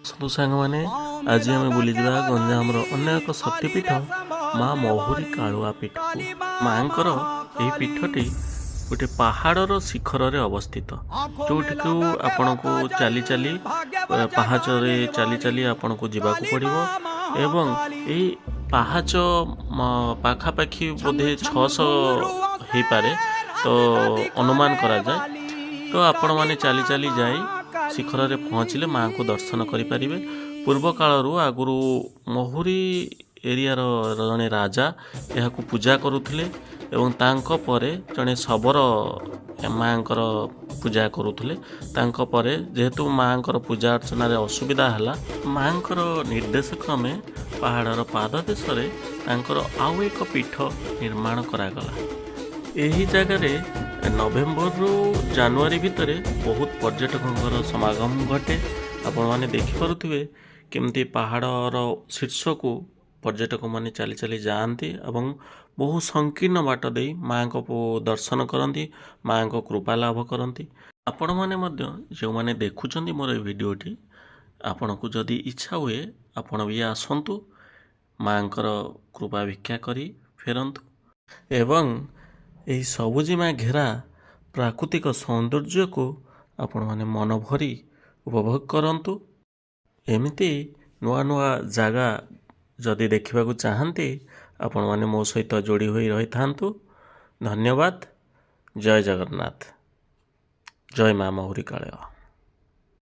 ସବୁ ସାଙ୍ଗମାନେ ଆଜି ଆମେ ବୁଲିଯିବା ଗଞ୍ଜାମର ଅନ୍ୟ ଏକ ଶକ୍ତିପୀଠ ମା ମହୁରୀ କାଳୁଆ ପୀଠକୁ। ମାଙ୍କର ଏହି ପୀଠଟି ଗୋଟେ ପାହାଡ଼ର ଶିଖରରେ ଅବସ୍ଥିତ, ଯେଉଁଠିକୁ ଆପଣଙ୍କୁ ଚାଲି ଚାଲି ପାହାଚରେ ଚାଲି ଚାଲି ଆପଣଙ୍କୁ ଯିବାକୁ ପଡ଼ିବ ଏବଂ ଏହି ପାହାଚ ପାଖାପାଖି ବୋଧେ 600 ହେଇପାରେ ତ ଅନୁମାନ କରାଯାଏ। ତ ଆପଣମାନେ ଚାଲି ଚାଲି ଯାଇ ଶିଖରରେ ପହଞ୍ଚିଲେ ମାଙ୍କୁ ଦର୍ଶନ କରିପାରିବେ। ପୂର୍ବ କାଳରୁ ଆଗରୁ ମହୁରୀ ଏରିଆର ଜଣେ ରାଜା ଏହାକୁ ପୂଜା କରୁଥିଲେ ଏବଂ ତାଙ୍କ ପରେ ଜଣେ ଶବର ମାଙ୍କର ପୂଜା କରୁଥିଲେ। ତାଙ୍କ ପରେ ଯେହେତୁ ମାଙ୍କର ପୂଜା ଅର୍ଚ୍ଚନାରେ ଅସୁବିଧା ହେଲା, ମାଙ୍କର ନିର୍ଦ୍ଦେଶ କ୍ରମେ ପାହାଡ଼ର ପାଦଦେଶରେ ତାଙ୍କର ଆଉ ଏକ ପୀଠ ନିର୍ମାଣ କରାଗଲା। ଏହି ଜାଗାରେ ନଭେମ୍ବରରୁ ଜାନୁଆରୀ ଭିତରେ ବହୁତ ପର୍ଯ୍ୟଟକଙ୍କର ସମାଗମ ଘଟେ। ଆପଣମାନେ ଦେଖିପାରୁଥିବେ କେମିତି ପାହାଡ଼ର ଶୀର୍ଷକୁ ପର୍ଯ୍ୟଟକମାନେ ଚାଲି ଚାଲି ଯାଆନ୍ତି ଏବଂ ବହୁ ସଂକୀର୍ଣ୍ଣ ବାଟ ଦେଇ ମାଙ୍କ ଦର୍ଶନ କରନ୍ତି, ମାଙ୍କ କୃପା ଲାଭ କରନ୍ତି। ଆପଣମାନେ ମଧ୍ୟ ଯେଉଁମାନେ ଦେଖୁଛନ୍ତି ମୋର ଏ ଭିଡ଼ିଓଟି, ଆପଣଙ୍କୁ ଯଦି ଇଚ୍ଛା ହୁଏ ଆପଣ ବି ଆସନ୍ତୁ, ମାଙ୍କର କୃପା ଭିକ୍ଷା କରି ଫେରନ୍ତୁ ଏବଂ ଏହି ସବୁଜିମା ଘେରା ପ୍ରାକୃତିକ ସୌନ୍ଦର୍ଯ୍ୟକୁ ଆପଣମାନେ ମନ ଭରି ଉପଭୋଗ କରନ୍ତୁ। ଏମିତି ନୂଆ ନୂଆ ଜାଗା ଯଦି ଦେଖିବାକୁ ଚାହାନ୍ତି, ଆପଣମାନେ ମୋ ସହିତ ଯୋଡ଼ି ହୋଇ ରହିଥାନ୍ତୁ। ଧନ୍ୟବାଦ। ଜୟ ଜଗନ୍ନାଥ। ଜୟ ମା ମହୁରୀ କାଳୁଆ।